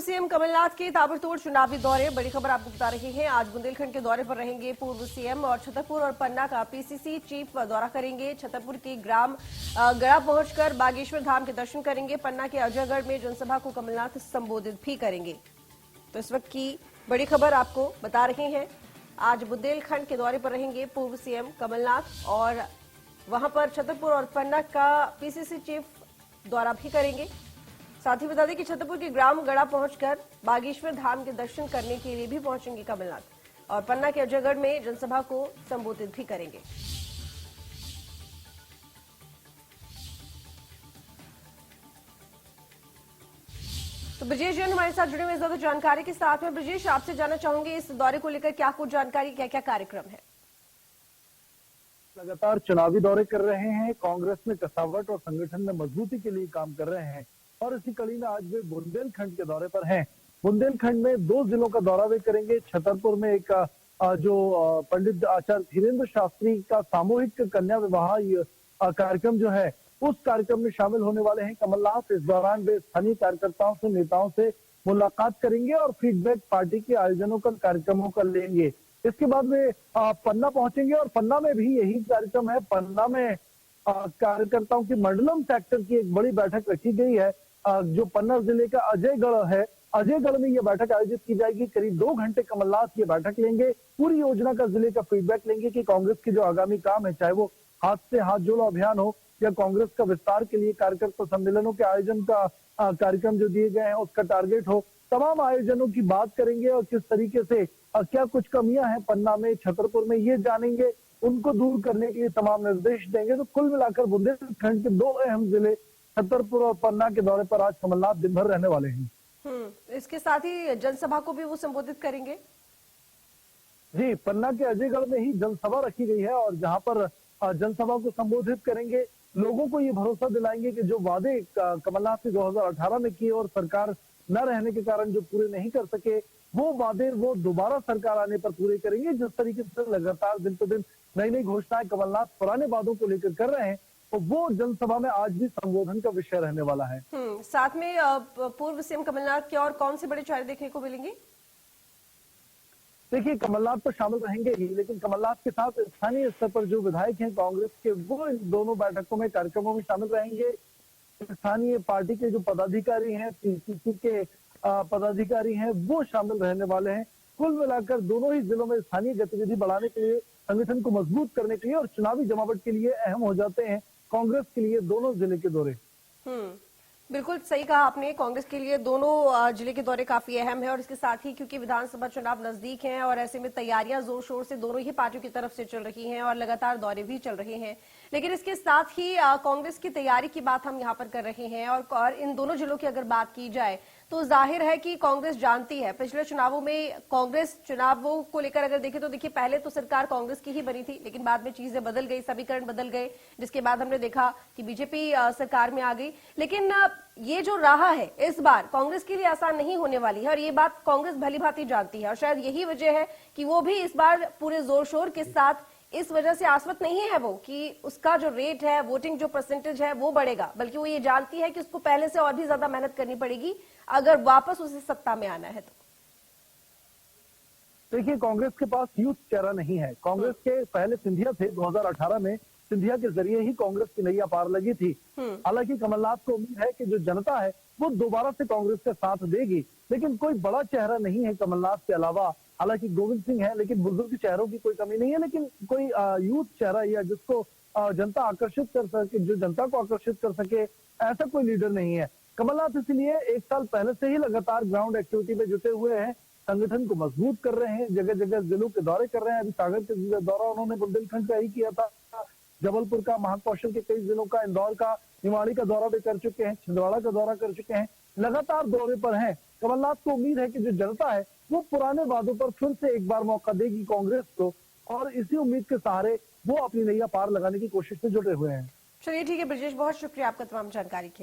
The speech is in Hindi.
सीएम कमलनाथ के ताबड़तोड़ चुनावी दौरे। बड़ी खबर आपको बता रहे हैं। आज बुंदेलखंड के दौरे पर रहेंगे पूर्व सीएम और छतरपुर और पन्ना का पीसीसी चीफ दौरा करेंगे। छतरपुर के ग्राम गड़ा पहुंचकर बागेश्वर धाम के दर्शन करेंगे। पन्ना के अजयगढ़ में जनसभा को कमलनाथ संबोधित भी करेंगे। तो इस वक्त की बड़ी खबर आपको बता रहे हैं। आज बुंदेलखंड के दौरे पर रहेंगे पूर्व सीएम कमलनाथ और वहां पर छतरपुर और पन्ना का पीसीसी चीफ दौरा भी करेंगे। साथ ही बता दें कि छतरपुर के ग्राम गड़ा पहुंचकर बागेश्वर धाम के दर्शन करने के लिए भी पहुंचेंगे कमलनाथ और पन्ना के अजयगढ़ में जनसभा को संबोधित भी करेंगे। तो ब्रजेश जैन हमारे साथ जुड़े हुए ज्यादा जानकारी के साथ में। ब्रजेश, आपसे जानना चाहूंगे इस दौरे को लेकर क्या कुछ जानकारी, क्या क्या कार्यक्रम है? लगातार चुनावी दौरे कर रहे हैं। कांग्रेस में कसावट और संगठन में मजबूती के लिए काम कर रहे हैं और इसी कड़ी में आज वे बुंदेलखंड के दौरे पर हैं। बुंदेलखंड में 2 जिलों का दौरा वे करेंगे। छतरपुर में एक जो पंडित आचार्य धीरेन्द्र शास्त्री का सामूहिक कन्या विवाह कार्यक्रम जो है, उस कार्यक्रम में शामिल होने वाले हैं कमलनाथ। इस दौरान वे स्थानीय कार्यकर्ताओं से, नेताओं से मुलाकात करेंगे और फीडबैक पार्टी के आयोजनों का, कार्यक्रमों का लेंगे। इसके बाद वे पन्ना पहुंचेंगे और पन्ना में भी यही कार्यक्रम है। पन्ना में कार्यकर्ताओं की मंडलम सेक्टर की एक बड़ी बैठक रखी गई है। जो पन्ना जिले का अजयगढ़ है, अजयगढ़ में ये बैठक आयोजित की जाएगी। करीब 2 घंटे कमलनाथ ये बैठक लेंगे। पूरी योजना का जिले का फीडबैक लेंगे कि कांग्रेस के जो आगामी काम है, चाहे वो हाथ से हाथ जोड़ो अभियान हो या कांग्रेस का विस्तार के लिए कार्यकर्ता सम्मेलनों के आयोजन का कार्यक्रम जो दिए गए हैं उसका टारगेट हो, तमाम आयोजनों की बात करेंगे और किस तरीके से क्या कुछ कमियां हैं पन्ना में, छतरपुर में, ये जानेंगे। उनको दूर करने के लिए तमाम निर्देश देंगे। तो कुल मिलाकर बुंदेलखंड के 2 अहम जिले छतरपुर और पन्ना के दौरे पर आज कमलनाथ दिन भर रहने वाले हैं। इसके साथ ही जनसभा को भी वो संबोधित करेंगे। जी, पन्ना के अजयगढ़ में ही जनसभा रखी गई है और जहां पर जनसभा को संबोधित करेंगे। लोगों को ये भरोसा दिलाएंगे कि जो वादे कमलनाथ ने 2018 में किए और सरकार न रहने के कारण जो पूरे नहीं कर सके, वो वादे वो दोबारा सरकार आने पर पूरे करेंगे। जिस तरीके से लगातार दिन पर दिन नई नई घोषणाएं कमलनाथ पुराने वादों को लेकर कर रहे हैं, तो वो जनसभा में आज भी संबोधन का विषय रहने वाला है। साथ में पूर्व सीएम कमलनाथ के और कौन से बड़े चेहरे देखने को मिलेंगे? देखिए, कमलनाथ तो शामिल रहेंगे ही, लेकिन कमलनाथ के साथ स्थानीय स्तर पर जो विधायक हैं कांग्रेस के, वो इन दोनों बैठकों में, कार्यक्रमों में शामिल रहेंगे। स्थानीय पार्टी के जो पदाधिकारी हैं, पीसीसी के पदाधिकारी हैं, वो शामिल रहने वाले हैं। कुल मिलाकर दोनों ही जिलों में स्थानीय गतिविधि बढ़ाने के लिए, संगठन को मजबूत करने के लिए और चुनावी जमावट के लिए अहम हो जाते हैं कांग्रेस के लिए दोनों जिले के दौरे। बिल्कुल सही कहा आपने। कांग्रेस के लिए दोनों जिले के दौरे काफी अहम है और इसके साथ ही क्योंकि विधानसभा चुनाव नजदीक हैं और ऐसे में तैयारियां जोर शोर से दोनों ही पार्टियों की तरफ से चल रही हैं और लगातार दौरे भी चल रहे हैं। लेकिन इसके साथ ही कांग्रेस की तैयारी की बात हम यहाँ पर कर रहे हैं और इन दोनों जिलों की अगर बात की जाए तो जाहिर है कि कांग्रेस जानती है, पिछले चुनावों में कांग्रेस चुनावों को लेकर अगर देखें तो देखिए पहले तो सरकार कांग्रेस की ही बनी थी, लेकिन बाद में चीजें बदल गई, समीकरण बदल गए, जिसके बाद हमने देखा कि बीजेपी सरकार में आ गई। लेकिन ये जो रहा है इस बार कांग्रेस के लिए आसान नहीं होने वाली है और ये बात कांग्रेस भली भांति जानती है और शायद यही वजह है कि वो भी इस बार पूरे जोर शोर के साथ इस वजह से आश्वस्त नहीं है वो कि उसका जो रेट है, वोटिंग जो परसेंटेज है वो बढ़ेगा, बल्कि वो ये जानती है कि उसको पहले से और भी ज्यादा मेहनत करनी पड़ेगी अगर वापस उसे सत्ता में आना है। तो देखिए, कांग्रेस के पास यूथ चेहरा नहीं है। कांग्रेस के पहले सिंधिया थे। 2018 में सिंधिया के जरिए ही कांग्रेस की नैया पार लगी थी। हालांकि कमलनाथ को उम्मीद है कि जो जनता है वो दोबारा से कांग्रेस का साथ देगी, लेकिन कोई बड़ा चेहरा नहीं है कमलनाथ के अलावा। हालांकि गोविंद सिंह है, लेकिन बुजुर्ग चेहरों की कोई कमी नहीं है, लेकिन कोई यूथ चेहरा या जिसको जनता आकर्षित कर सके, जो जनता को आकर्षित कर सके, ऐसा कोई लीडर नहीं है। कमलनाथ इसलिए 1 साल पहले से ही लगातार ग्राउंड एक्टिविटी में जुटे हुए हैं, संगठन को मजबूत कर रहे हैं, जगह जगह जिलों के दौरे कर रहे हैं। अभी सागर के दौरा उन्होंने बुंदेलखंड का ही किया था, जबलपुर का, महाकौशल के कई जिलों का, इंदौर का, निवाड़ी का दौरा भी कर चुके हैं, छिंदवाड़ा का दौरा कर चुके हैं, लगातार दौरे पर हैं। कमलनाथ को उम्मीद है कि जो जनता है वो पुराने वादों पर फिर से एक बार मौका देगी कांग्रेस को और इसी उम्मीद के सहारे वो अपनी नैया पार लगाने की कोशिश में जुटे हुए हैं। चलिए ठीक है ब्रजेश, बहुत शुक्रिया आपका तमाम जानकारी के